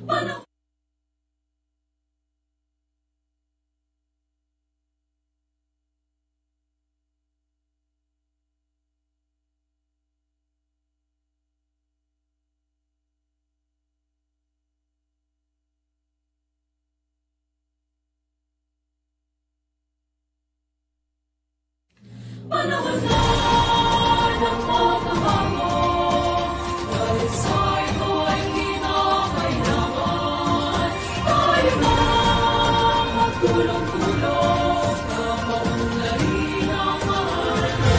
Panahon na ng pagbabago, dahil sa ito ay kinakailangan tayo na magtulong-tulong na maunlarin ang mahal na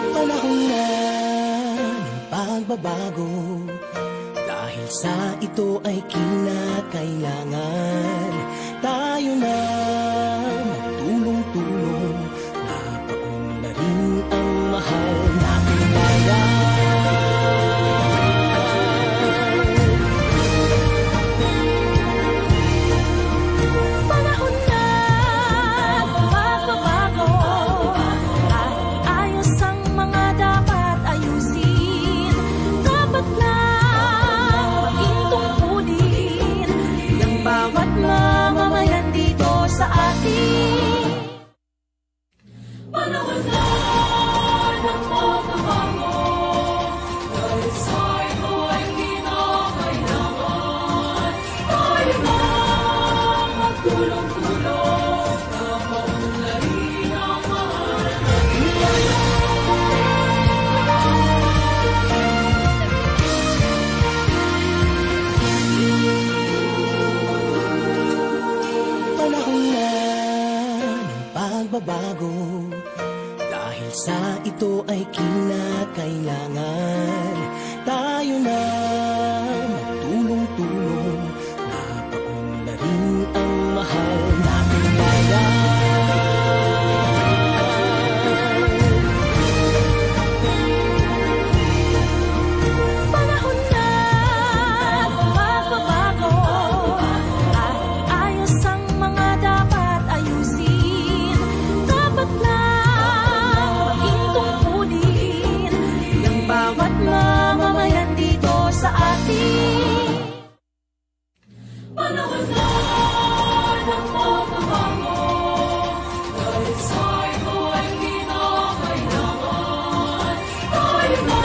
Panahon na ng pagbabago, dahil sa ito ay kinakailangan tayo na magtulong-tulong na paunlarin ang mahal nating bayan. panahon na magbabago, at ayos ang mga dapat ayusin. Dapat na maging tungkulin ng bawat mamamayan dito sa atin. Panahon na ng pagbabago, dahil sa ito ay kinakailangan tayo na magtulong-tulong na maunlarin ang mahal na Panahon na ng pagbabago, dahil sa ito ay kinakailangan tayo na magtulong-tulong na paunlarin ang mahal nating bayan. panahon na magbabago, at ayos ang mga dapat ayusin. Dapat lang maging tungkulin ng bawat mamamayan dito sa atin. Panahon na ng pagbabago, dahil sa ito ay kinakailangan tayo na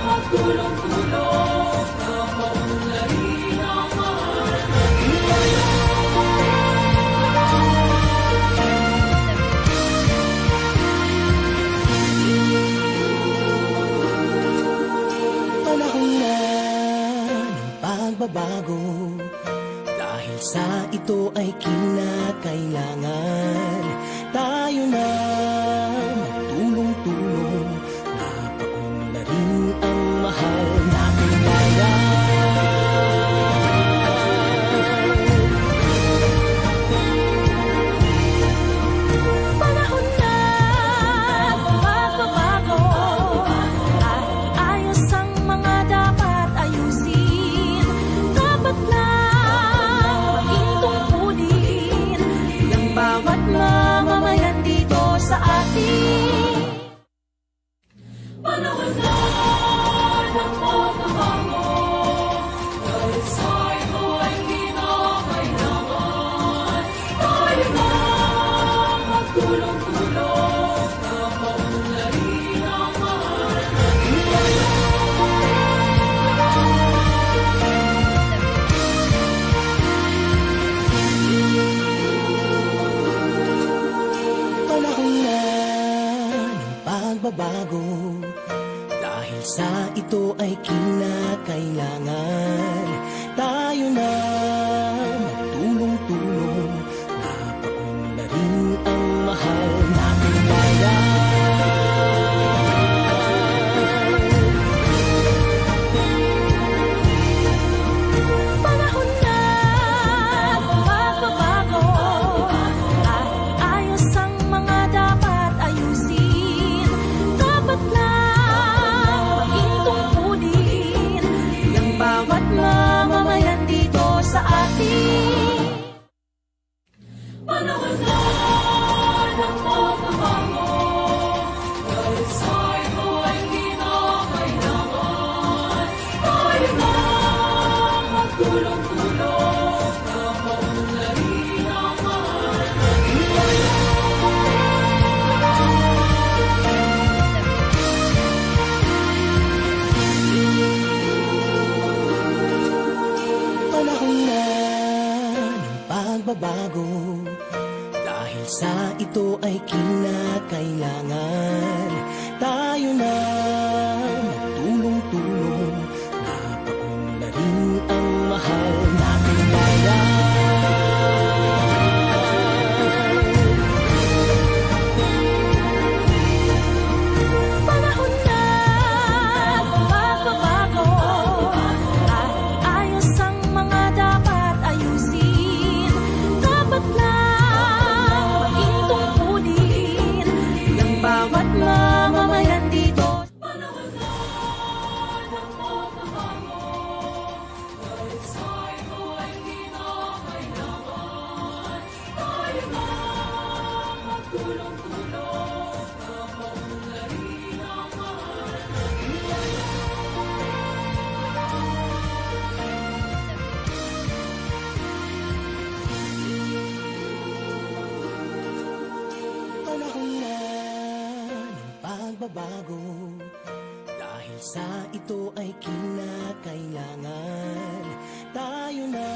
magtulong-tulong na maunlarin ang mahal na Panahon na ng pagbabago, dahil sa ito ay kinakailangan tayo na magtulong-tulong na paunlarin ang mahal nating bayan. panahon na magbabago, at ayos ang mga dapat ayusin. Dapat lang maging tungkulin ng bawat mamamayan dito sa atin. Panahon na ng pagbabago, dahil sa ito ay kinakailangan tayo na magtulong-tulong na maunlarin ang mahal na Panahon na ng pagbabago, dahil sa ito ay kinakailangan tayo na magtulong-tulong na paunlarin ang mahal nating bayan. panahon na magbabago, at ayos ang mga dapat ayusin. Dapat lang maging tungkulin ng bawat mamamayan dito sa atin. Panahon na magtulong-tulong na maunlarin ang mahal Panahon na ng pagbabago, dahil sa ito ay kinakailangan tayo na magtulong-tulong na paunlarin ang mahal nating bayan. Panahon na magbabago, ayos ang mga dapat ayusin. Dapat lang maging tungkulin ng bawat mamamayan dito. Panahon na ng pagbabago, dahil sa ito ay kinakailangan tayo na magtulong-tulong na maunlarin ang mahal Panahon na ng pagbabago, dahil sa ito ay kinakailangan tayo na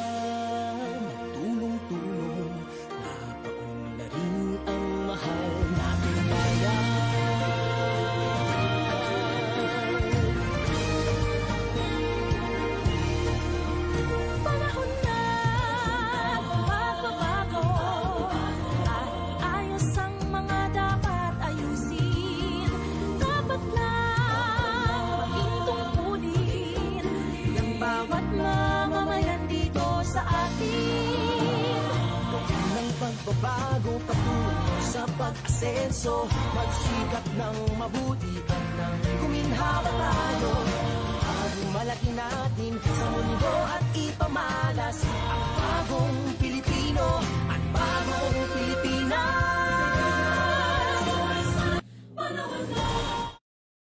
magtulong-tulong na paunlarin ang mahal nating bayan. Panahon na magbabago, ayos ang mga dapat ayusin. Dapat lang maging tungkulin ng bawat mamamayan dito sa atin. Ng pagbabago patungo sa pag-asenso, magsikap ng mabuti at nang guminhawa tayo. Malaki natin sa mundo at ipamalas ang bagong Pilipino at bagong Pilipinas.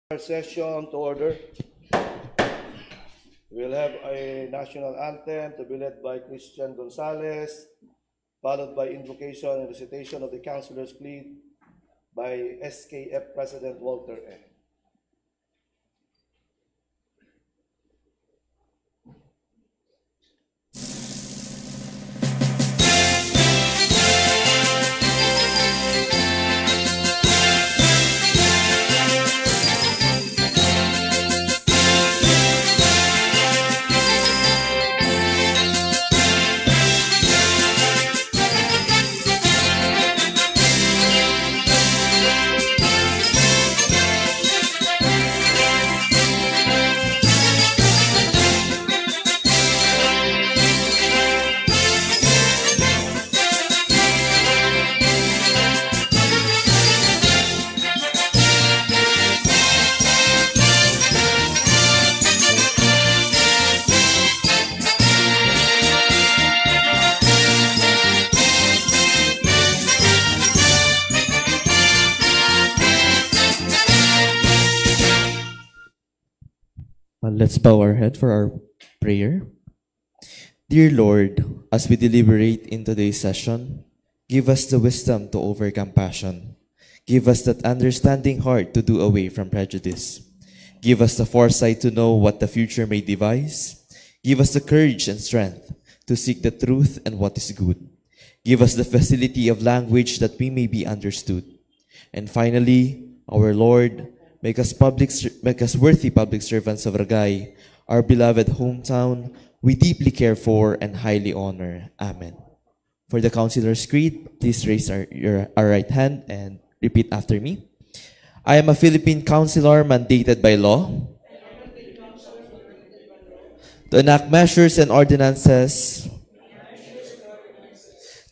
Our session to order. We'll have a national anthem to be led by Christian Gonzalez, followed by invocation and recitation of the Councilor's Creed by SKF President Walter A. Let's bow our head for our prayer. Dear Lord, as we deliberate in today's session, give us the wisdom to overcome passion. Give us that understanding heart to do away from prejudice. Give us the foresight to know what the future may devise. Give us the courage and strength to seek the truth and what is good. Give us the facility of language that we may be understood. And finally, our Lord, make us worthy public servants of Ragay, our beloved hometown, we deeply care for and highly honor. Amen. For the Councilor's Creed, please raise our right hand and repeat after me. I am a Philippine Councilor mandated by law to enact measures and ordinances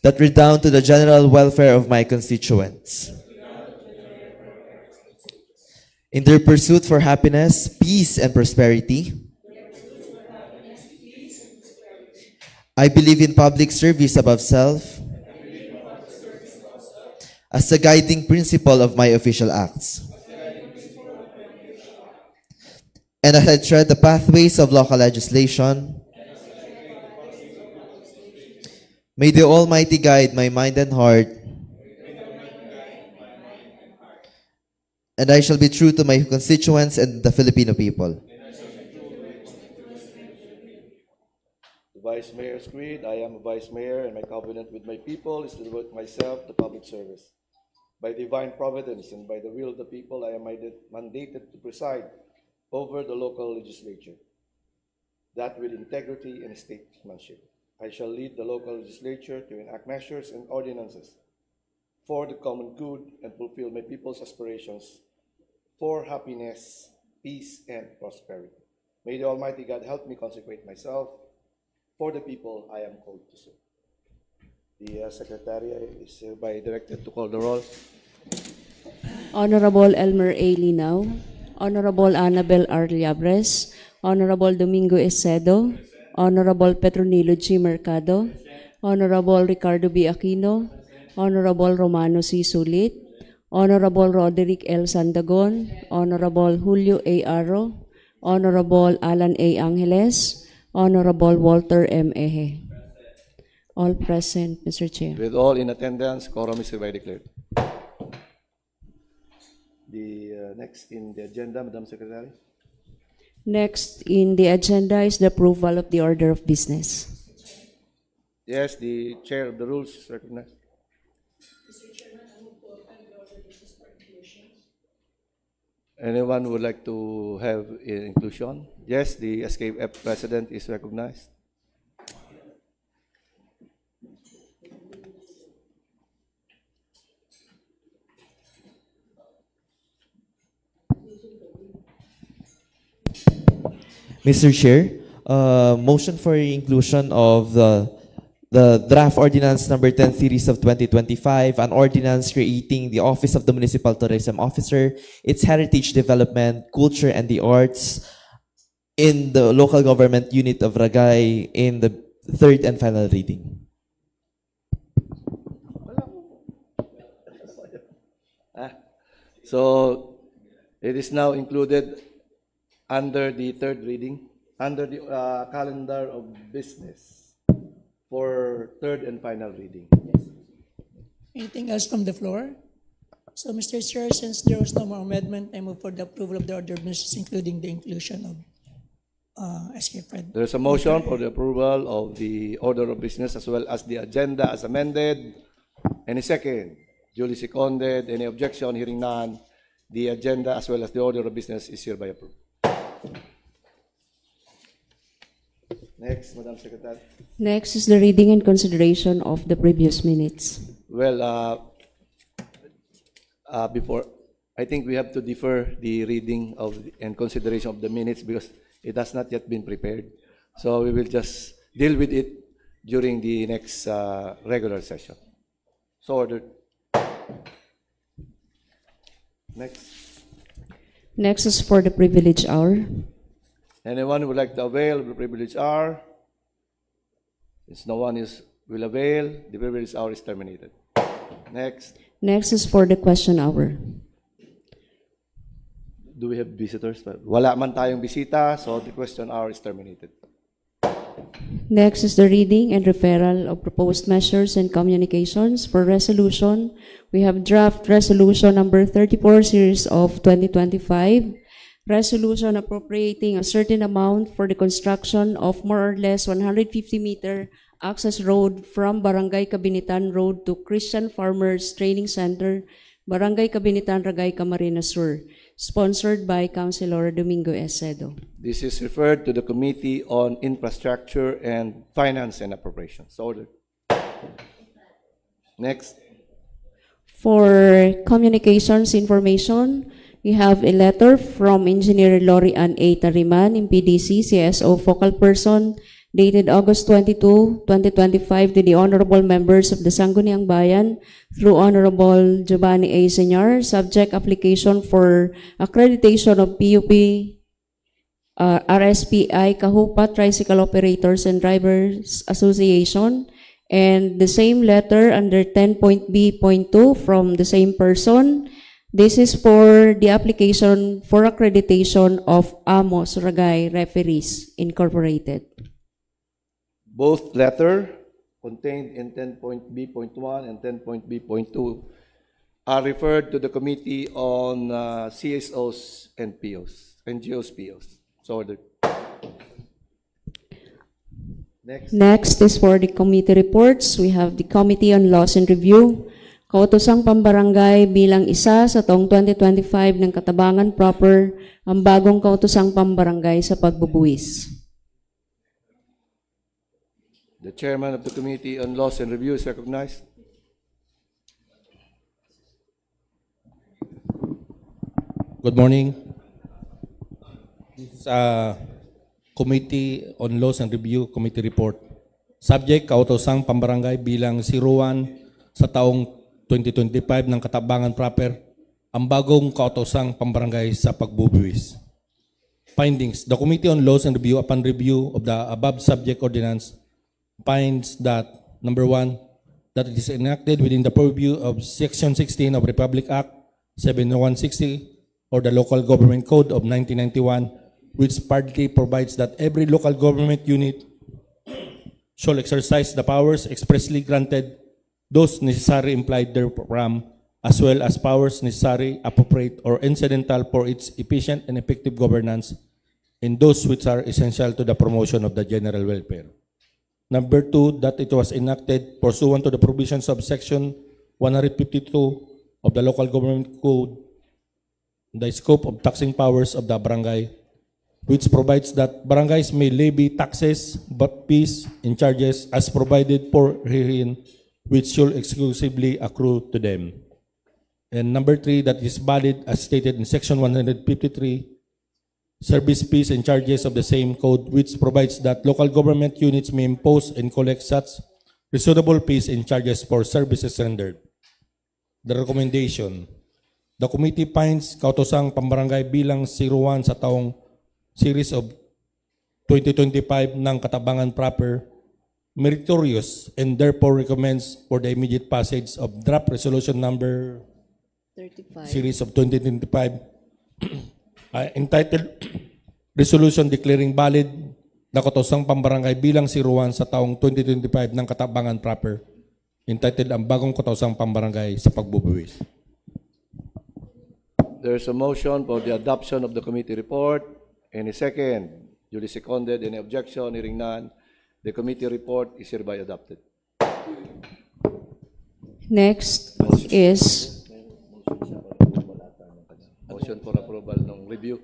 that redound to the general welfare of my constituents. In their pursuit for happiness, peace, and prosperity, I believe in public service above self as the guiding principle of my official acts. And as I tread the pathways of local legislation, May the Almighty guide my mind and heart, and I shall be true to my constituents and the Filipino people. The Vice Mayor's Creed. I am a Vice Mayor, and my covenant with my people is to devote myself to public service. By divine providence and by the will of the people, I am mandated to preside over the local legislature, that with integrity and statesmanship. I shall lead the local legislature to enact measures and ordinances for the common good and fulfill my people's aspirations for happiness, peace, and prosperity. May the Almighty God help me consecrate myself for the people I am called to serve. The Secretary is hereby directed to call the roll. Honorable Elmer A. Linao, Honorable Annabel R. Llabres, Honorable Domingo Ecedo, Honorable Petronilo G. Mercado, Honorable Ricardo B. Aquino, Honorable Romano C. Sulit, Honorable Roderick L. Sandagon, Honorable Julio A. Aro, Honorable Alan A. Angeles, Honorable Walter M. Eje. All present, Mr. Chair. With all in attendance, quorum is hereby declared. The next in the agenda, Madam Secretary. Next in the agenda is the approval of the order of business. Yes, the Chair of the Rules is recognized. Anyone would like to have inclusion? Yes, the SKF President is recognized. Mr. Chair, motion for inclusion of the draft ordinance number 10 series of 2025, an ordinance creating the Office of the Municipal Tourism Officer, its heritage development, culture, and the arts in the local government unit of Ragay in the third and final reading. So it is now included under the third reading, under the calendar of business for third and final reading. Anything else from the floor? So, Mr. Chair, since there was no more amendment, I move for the approval of the order of business, including the inclusion of SK Fred. There is a motion for the approval of the order of business as well as the agenda as amended. Any second? Duly seconded. Any objection? Hearing none. The agenda as well as the order of business is hereby approved. Next, Madam Secretary. Next is the reading and consideration of the previous minutes. Well, before, I think we have to defer the reading of and consideration of the minutes because it has not yet been prepared. So we will just deal with it during the next regular session. So ordered. Next. Next is for the privilege hour. Anyone who would like to avail of the privilege hour? Since no one will avail, the privilege hour is terminated. Next. Next is for the question hour. Do we have visitors? Wala man tayong bisita, so the question hour is terminated. Next is the reading and referral of proposed measures and communications for resolution. We have draft resolution number 34 series of 2025. Resolution appropriating a certain amount for the construction of more or less 150-meter access road from Barangay Cabinitan Road to Christian Farmers Training Center, Barangay Cabinitan, Ragay, Camarines Sur, sponsored by Councilor Domingo Ecedo. This is referred to the Committee on Infrastructure and Finance and Appropriations. Ordered. Next. For communications information, we have a letter from Engineer Lori Ann A. Tariman, MPDC, CSO Focal Person, dated August 22, 2025 to the Honorable Members of the Sangguniang Bayan through Honorable Giovanni A. Señor, subject application for accreditation of PUP RSPI Kahupa Tricycle Operators and Drivers Association, and the same letter under 10.B.2 from the same person. This is for the application for accreditation of Amos Ragay Referees Incorporated. Both letter contained in 10.B.1 and 10.B.2 are referred to the Committee on CSOs and POs, NGOs, POs. So ordered. Next is for the committee reports. We have the Committee on Laws and Review. Kautosang Pambarangay bilang isa sa taong 2025 ng Katabangan Proper ang bagong kautosang pambarangay sa pagbubuwis. The chairman of the Committee on Laws and Review is recognized. Good morning. This is Committee on Laws and Review Committee Report. Subject, kautosang pambarangay bilang 01 sa taong 2025 ng Katabangan Proper, ang bagong kautosang pambarangay sa pagbubuwis. Findings. The Committee on Laws and Review, upon review of the above subject ordinance, finds that, number 1, that it is enacted within the purview of Section 16 of Republic Act 7160 or the Local Government Code of 1991, which partly provides that every local government unit shall exercise the powers expressly granted, those necessary implied therein, as well as powers necessary, appropriate, or incidental for its efficient and effective governance, and those which are essential to the promotion of the general welfare. Number 2, that it was enacted pursuant to the provisions of Section 152 of the Local Government Code, the scope of taxing powers of the barangay, which provides that barangays may levy taxes, fees, and charges as provided for herein, which shall exclusively accrue to them. And number 3, that is valid as stated in Section 153, service fees and charges of the same code, which provides that local government units may impose and collect such reasonable fees and charges for services rendered. The recommendation. The committee finds kautosang pambarangay bilang 01 sa taong series of 2025 ng Katabangan Proper meritorious and therefore recommends for the immediate passage of draft resolution number 35. series of 2025 entitled Resolution Declaring Valid na kautosang pambarangay bilang 01 sa taong 2025 ng Katabangan Proper, entitled ang bagong kautosang pambarangay sa pagbubuwis. There is a motion for the adoption of the committee report. Any second? Duly seconded. Any objection? Hearing none. The committee report is hereby adopted. Next is Motion for approval ng review.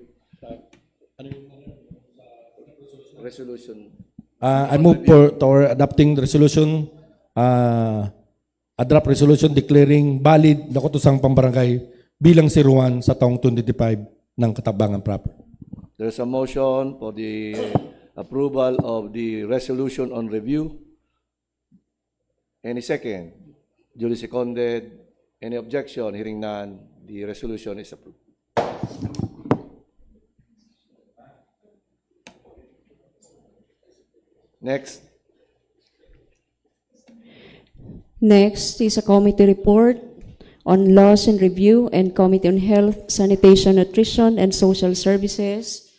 Resolution. I move for adopting the resolution, a draft resolution declaring valid na kautosang pambarangay bilang 01 sa taong 2025 ng Katabangan Proper. There is a motion for the approval of the resolution on review. Any second? Duly seconded. Any objection? Hearing none, the resolution is approved. Next. Next is a committee report on Laws and Review and Committee on Health, Sanitation, Nutrition, and Social Services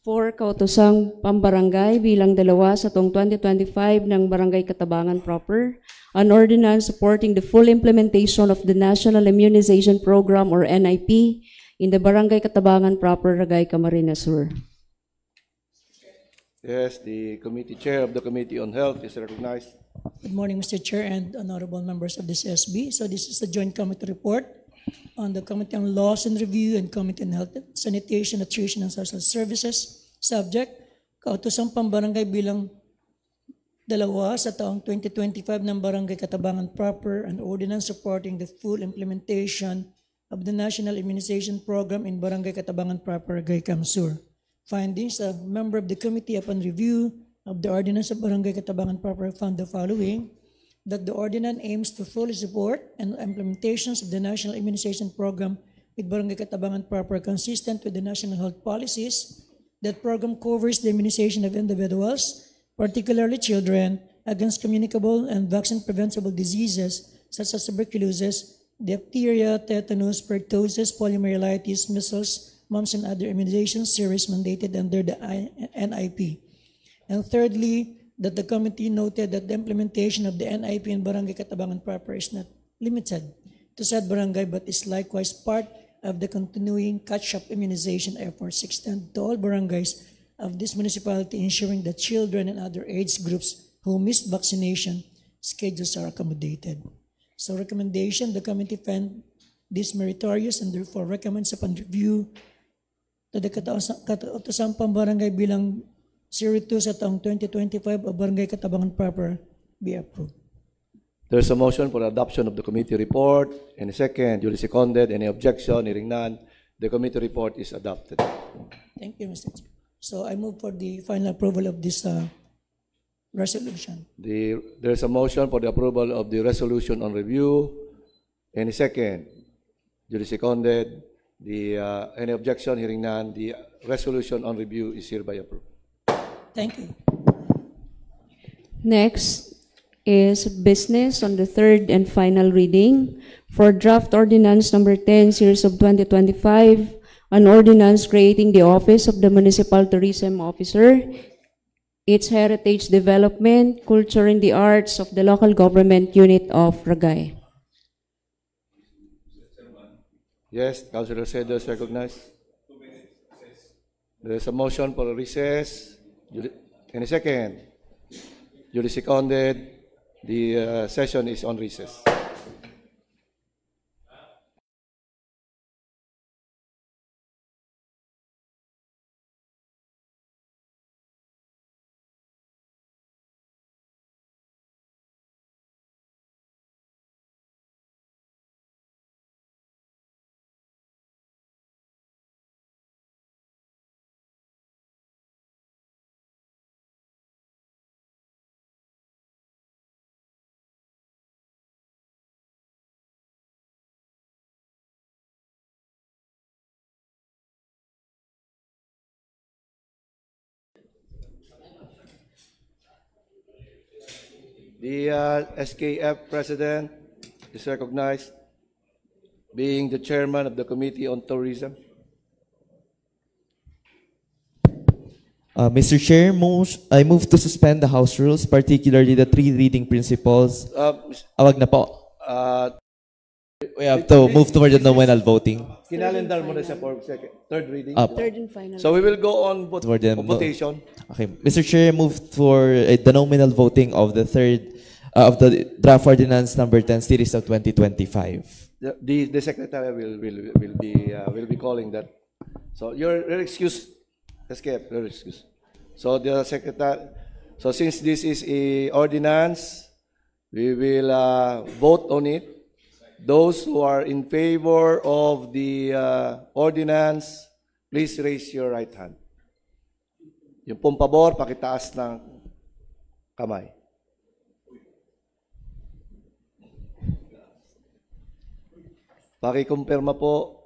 for kautosang pambarangay bilang 2 sa taong 2025 ng Barangay Katabangan Proper, an ordinance supporting the full implementation of the National Immunization Program or NIP in the Barangay Katabangan Proper, Ragay, Camarines Sur. Yes, the committee chair of the Committee on Health is recognized. Good morning, Mr. Chair and honorable members of this SB. So this is the joint committee report on the Committee on Laws and Review and Committee on Health, Sanitation, Nutrition, and Social Services. Subject, kautosang pambarangay bilang 2 sa taong 2025 ng Barangay Katabangan Proper, an ordinance supporting the full implementation of the National Immunization Program in Barangay Katabangan Proper, Gaykam Sur. Findings, a member of the committee upon review of the ordinance of Barangay Katabangan Proper found the following: that the ordinance aims to fully support and implementations of the National Immunization Program with Barangay Katabangan Proper consistent with the national health policies. That program covers the immunization of individuals, particularly children, against communicable and vaccine-preventable diseases such as tuberculosis, diphtheria, tetanus, pertussis, poliomyelitis, measles, mumps, and other immunization series mandated under the NIP. And thirdly, that the committee noted that the implementation of the NIP in Barangay Katabangan proper is not limited to said barangay but is likewise part of the continuing catch-up immunization efforts extended to all barangays of this municipality, ensuring that children and other age groups who missed vaccination schedules are accommodated. So recommendation, the committee found this meritorious and therefore recommends upon review to the Katautosang Pambarangay bilang 02 sa taong 2025 of Barangay Katabangan proper be approved. There's a motion for adoption of the committee report. Any second, duly seconded. Any objection? Hearing none, the committee report is adopted. Thank you, Mr. Chair. So I move for the final approval of this resolution. There's a motion for the approval of the resolution on review. Any second, duly seconded. Any objection? Hearing none, the resolution on review is hereby approved. Thank you. Next is business on the third and final reading for draft ordinance number 10 series of 2025, an ordinance creating the office of the municipal tourism officer, its heritage development, culture and the arts of the local government unit of Ragay. Yes, Councilor Cedo is recognized. There is a motion for a recess. Any second? Duly seconded. The session is on recess. The SKF President is recognized, being the Chairman of the Committee on Tourism. Mr. Chair, I move to suspend the House rules, particularly the three reading principles. Awag na po. We have to move toward the nominal voting. Kinalendar mo na siya for third reading. Third and final. So we will go on For the votation. Okay, Mr. Chair, move for the nominal voting of the third of the draft ordinance number 10 series of 2025. The secretary will be calling that. So your excuse, escape, your excuse. So the secretary. So since this is a ordinance, we will vote on it. Those who are in favor of the ordinance, please raise your right hand. Yung pong pabor, pakitaas ng kamay. Pakikumpirma po,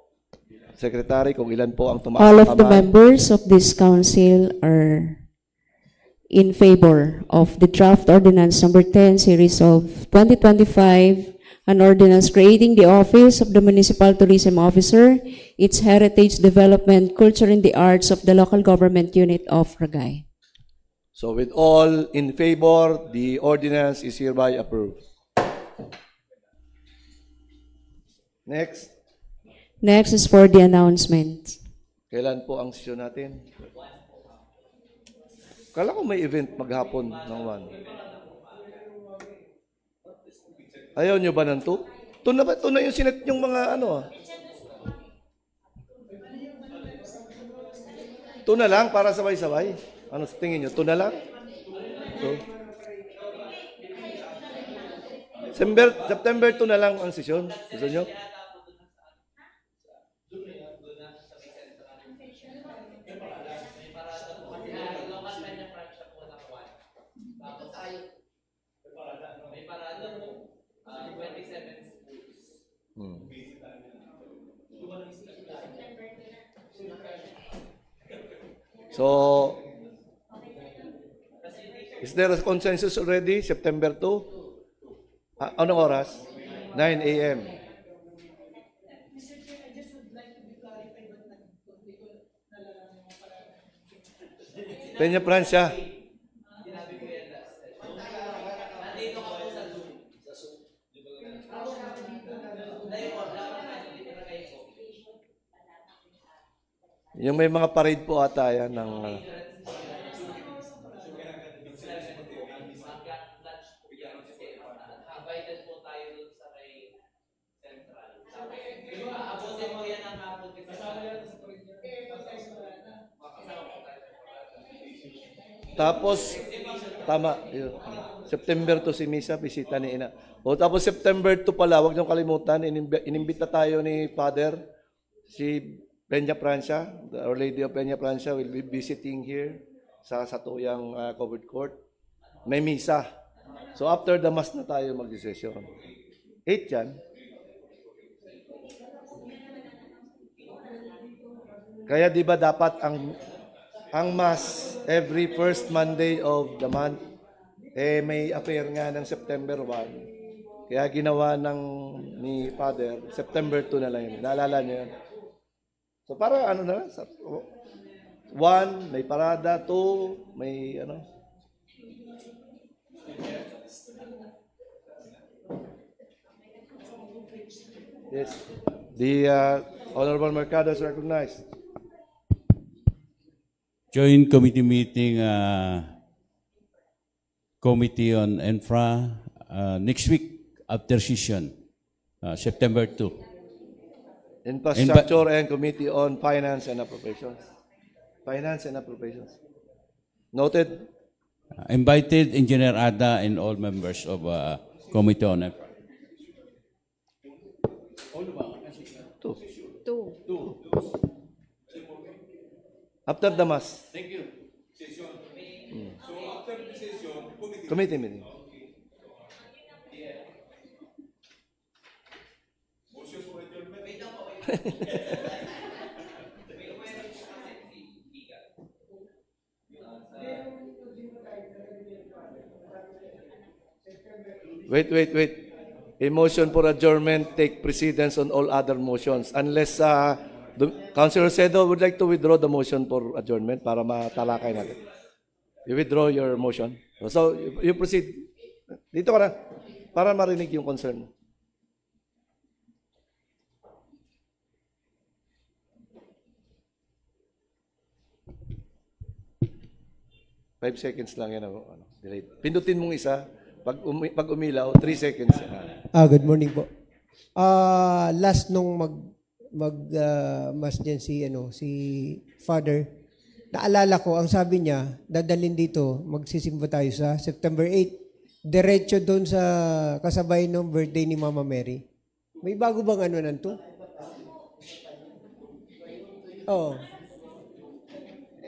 Secretary, kung ilan po ang tumaas All ng of the kamay. members of this council are in favor of the draft ordinance number 10 series of 2025, an ordinance creating the office of the municipal tourism officer, its heritage development, culture and the arts of the local government unit of Ragay. So with all in favor, the ordinance is hereby approved. Next, Next is for the announcement. kailan po ang sesyon natin? Kala ko may event maghapon ng 1. Ayaw nyo ba ng 2? Ito na yung sinet yung mga ano. Ito na lang para sabay-sabay. Ano sa tingin nyo? Ito na lang? So, September 2 na lang ang sesyon. Gusto nyo? So, is there a consensus already? September 2? Anong oras? 9 a.m. Peña Francia. Yung may mga parade po ata yan ng... Tapos, tama, yun. September to si Misa, bisita ni Ina. O tapos September 2 pala, huwag niyong kalimutan, inimbita tayo ni Father, si Peña Francia, the Our Lady of Peña Francia will be visiting here sa Satuyang Covered Court. May Misa. So after the Mass na tayo mag-decision. 8 yan. Kaya di ba dapat ang Mass every first Monday of the month, may affair nga ng September 1. Kaya ginawa ni Father, September 2 na lang yun. Naalala niyo yun? So para ano na, 1, may parada, 2, may ano. Yes. The Honorable Mercado is recognized. Joint committee meeting, Committee on Infra, next week after session, September 2. Infrastructure and Committee on Finance and Appropriations. Finance and Appropriations. Noted. Invited Engineer Ada and all members of Committee on Infra. Two. After the Mass. Thank you. Session. So after the session, committee meeting. Wait. A motion for adjournment take precedence on all other motions unless Councilor Cedo would like to withdraw the motion for adjournment para matalakay natin. You withdraw your motion. So, you proceed. Dito ka na para marinig yung concern mo. Five seconds lang yan. Delay. Pindutin mong isa. Pag umilaw, 3 seconds. Good morning po. Last nung mas din si Father, naalala ko, ang sabi niya, dadalhin dito, magsisimba tayo sa September 8, diretso doon sa kasabay ng birthday ni Mama Mary. May bago bang ano nanto? Oo.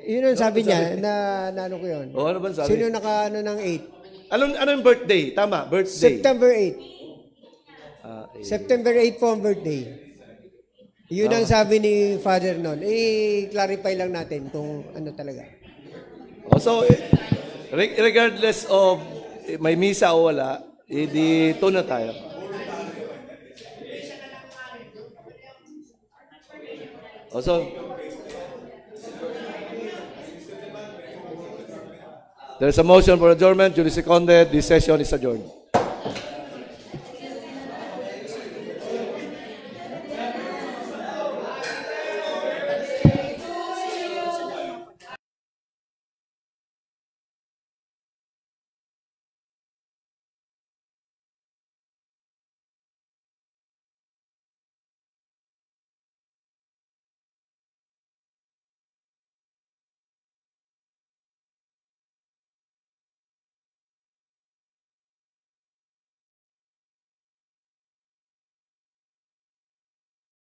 Yun ang sabi niya, na ano ko yun. Ano ba sabi? Sino naka-ano ng 8? Ano yung birthday? Tama, birthday. September 8. September 8 po ang birthday. Yun ang sabi ni Father noon. I-clarify lang natin kung ano talaga. So, regardless of may misa o wala, dito na tayo. So, there's a motion for adjournment. Duly seconded. This session is adjourned.